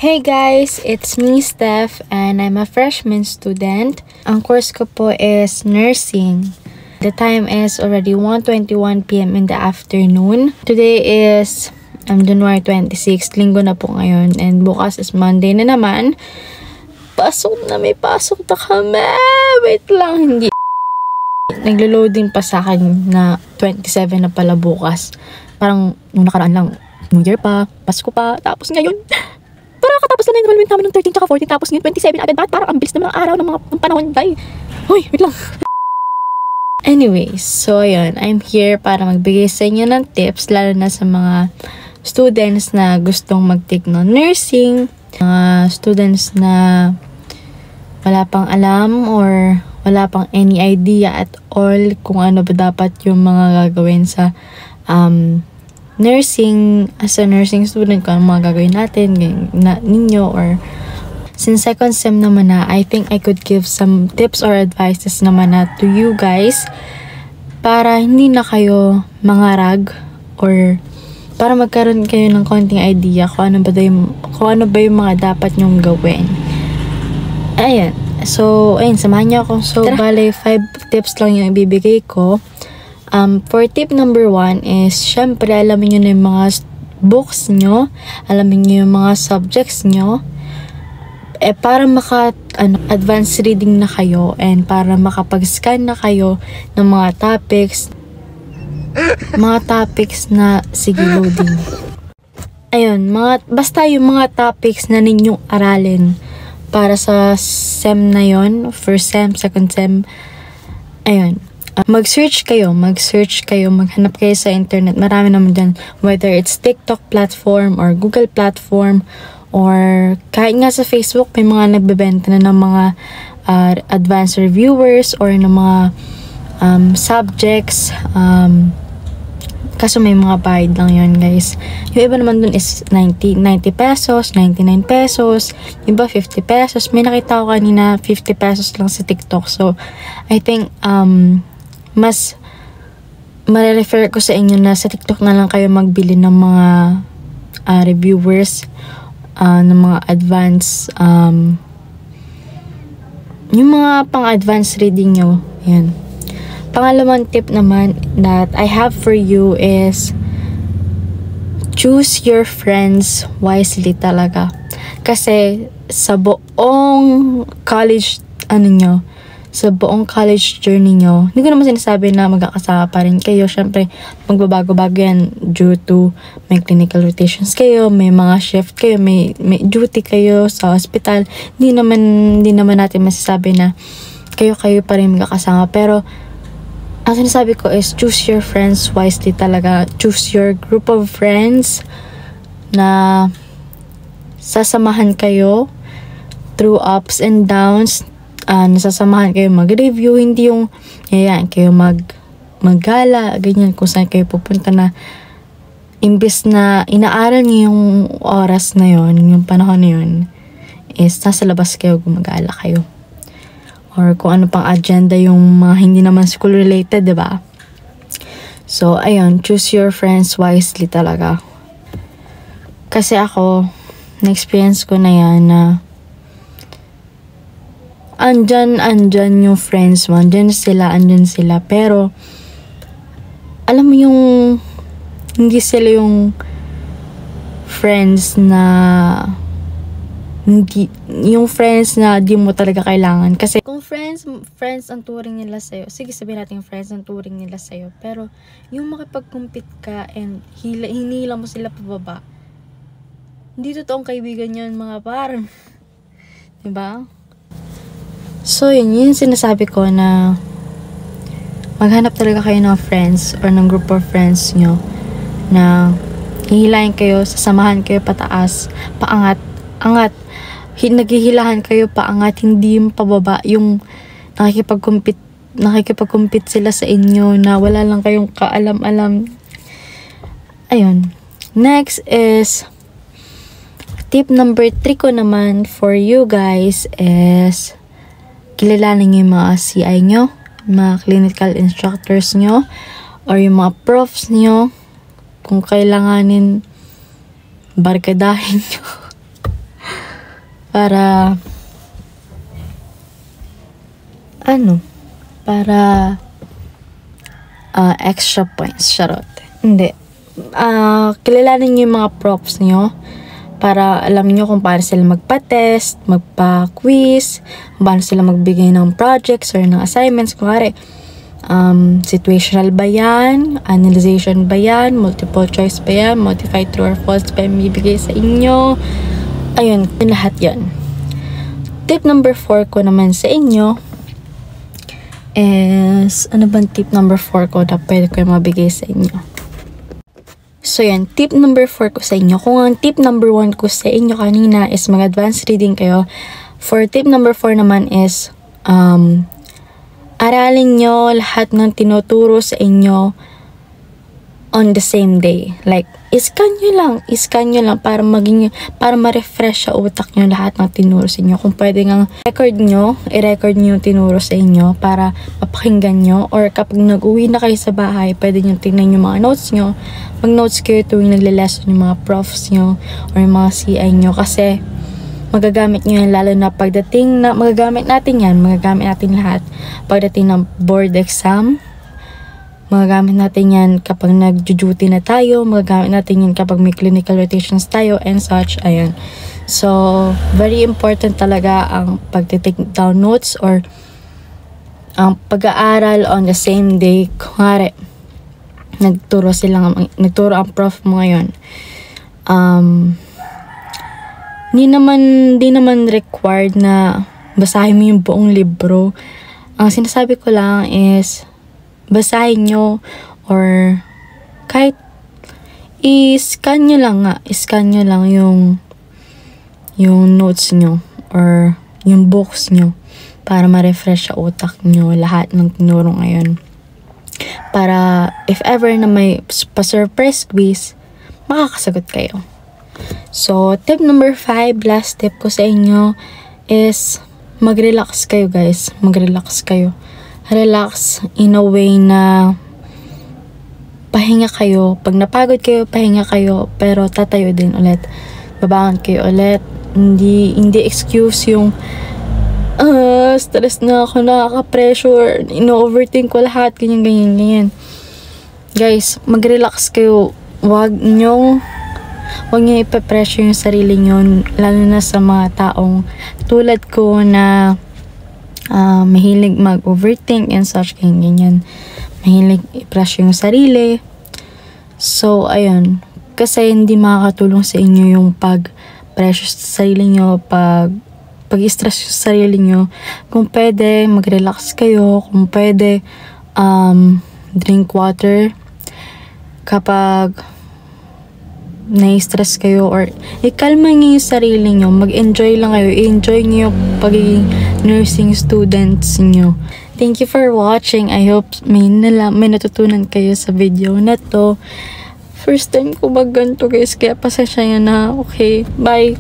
Hey guys, it's me Steph and I'm a freshman student. Ang course ko po is nursing. The time is already 1:21 p.m. in the afternoon. Today is January 26, linggo na po ngayon, and bukas is Monday na naman. May pasok na kami. Wait lang, hindi. Naglo-loading pa sa akin na 27 na pala bukas. Parang nung nakaraan lang, New Year pa, Pasko pa, tapos ngayon. Parang katapos lang na enrollment namin ng 13 tsaka 14, tapos ngayon 27 agad. Parang ang bilis ng mga araw ng mga panahon. Hoy, wait lang. Anyways, so ayun, I'm here para magbigay sa inyo ng tips, lalo na sa mga students na gustong mag-take ng nursing, mga students na wala pang alam or wala pang any idea at all kung ano ba dapat yung mga gagawin sa nursing, as a nursing student, kung ano mga gagawin natin, ninyo, or since second sem naman na, I think I could give some tips or advices naman na to you guys para hindi na kayo mangarag or para magkaroon kayo ng konting idea kung ano ba yung mga dapat nyong gawin. Ayan. So, ayun, samahan niyo ako. So, bale, 5 tips lang yung ibibigay ko. For tip number 1 is, syempre, alamin nyo na yung mga books nyo, alamin nyo yung mga subjects nyo, para advanced reading na kayo, and para makapag-scan na kayo ng mga topics na, sige, loading. Ayun, basta yung mga topics na ninyong aralin para sa sem na yon, first sem, second sem. Ayun. Mag-search kayo, maghanap kayo sa internet. Marami naman dyan, whether it's TikTok platform or Google platform or kahit nga sa Facebook, may mga nagbebenta na ng mga advanced reviewers or ng mga subjects. Kaso may mga bayad lang yun, guys. Yung iba naman dun is 90 pesos, 99 pesos, iba 50 pesos. May nakita ko kanina 50 pesos lang sa TikTok. So, I think, mas marirefer ko sa inyo na sa TikTok na lang kayo magbili ng mga reviewers, ng mga advanced, yung mga pang-advanced reading nyo. Yan. Pangalawang tip naman that I have for you is choose your friends wisely talaga. Kasi sa buong college sa buong college journey nyo, hindi ko naman sinasabi na magkakasama pa rin kayo. Syempre, magbabago-bago yan due to may clinical rotations kayo, may mga shift kayo, may duty kayo sa hospital. Hindi naman natin masasabi na kayo pa rin magkakasama. Pero ang sinasabi ko is choose your friends wisely talaga. Choose your group of friends na sasamahan kayo through ups and downs. Nasasamahan kayo mag-review, hindi yung kayo maggala, ganyan, kung saan kayo pupunta na imbes na inaaral niyo yung oras na yon, yung panahon na yun, is nasa labas kayo, gumagala kayo. Or kung ano pang agenda yung mga hindi naman school related, diba? So, ayun, choose your friends wisely talaga. Kasi ako, na-experience ko na yan na andyan yung friends mo, andyan sila, pero alam mo yung hindi sila yung friends na di mo talaga kailangan. Kasi kung friends ang turing nila sa'yo, sige, sabihin natin friends ang turing nila sa'yo, pero yung makipag-compete ka and hinila mo sila pababa, hindi totoong kaibigan yun, mga par. Diba? So, yun sinasabi ko na maghanap talaga kayo ng friends or ng group of friends nyo na hihilahin kayo, sasamahan kayo pataas, paangat, naghihilahan kayo paangat, hindi yung pababa, yung nakikipag-compete sila sa inyo na wala lang kayong kaalam-alam. Ayun. Next is tip number 3 ko naman for you guys is kilalanin nyo yung mga CI nyo, mga clinical instructors nyo, or yung mga profs nyo, kung kailanganin barkadahin nyo. para extra points. Charot. Hindi. Kilalanin niyo yung mga profs niyo para alam niyo kung paano sila magpa-test, magpa-quiz, paano sila magbigay ng projects or ng assignments. Kunwari, situational ba yan? Analyzation ba yan? Multiple choice ba yan? Modified true or false ba yung bibigay sa inyo? Ayun, lahat yan. Tip number 4 ko naman sa inyo is, ano bang tip number 4 ko na pwede ko mabigay sa inyo? So yan, tip number 4 ko sa inyo. Kung ang tip number 1 ko sa inyo kanina is mag-advanced reading kayo, for tip number 4 naman is, aralin nyo lahat ng tinuturo sa inyo on the same day. Like, iscan nyo lang para ma-refresh sa utak nyo lahat ng tinuro sa inyo. Kung pwede nga i-record nyo yung tinuro sa inyo para mapakinggan nyo, or kapag nag-uwi na kayo sa bahay, pwede nyo tingnan yung mga notes nyo. Mag-notes kayo tuwing nagle-lesson yung mga profs nyo or yung mga CI nyo, kasi magagamit nyo yan, lalo na magagamit natin lahat pagdating ng board exam. Magagamit natin yan kapag nag-duty na tayo. Magagamit natin yan kapag may clinical rotations tayo and such. Ayan. So, very important talaga ang pag-take down notes or ang pag-aaral on the same day. Kunwari, nagturo ang prof mo ngayon. Di naman required na basahin mo yung buong libro. Ang sinasabi ko lang is, basahin nyo or kahit i-scan nyo lang yung notes nyo or yung books nyo para ma-refresh sa utak nyo lahat ng tinuro ngayon. Para if ever na may pa-surprise quiz, makakasagot kayo. So, tip number 5, last tip ko sa inyo is mag-relax kayo, guys. Relax in a way na pahinga kayo. Pag napagod kayo, pahinga kayo, pero tatayo din ulit. Babangon kayo ulit. Hindi excuse yung stress na ako, nakaka-pressure, ino-overthink ko lahat, ganyan. Guys, mag-relax kayo. Huwag nyo ipapressure yung sarili nyo, lalo na sa mga taong tulad ko na mahilig mag-overthink and such, ganyan. Mahilig i-pressure yung sarili. So, ayun. Kasi hindi makakatulong sa inyo yung pag-pressure sa sarili nyo, pag-stress sa sarili nyo. Kung pwede, mag-relax kayo. Kung pwede, drink water. Kapag na-stress kayo or ikalma nyo yung sarili nyo, mag-enjoy lang kayo, i-enjoy nyo yung pagiging nursing students nyo. Thank you for watching. I hope may natutunan kayo sa video na to. First time ko ganito, guys, kaya pasensya na. Okay, bye.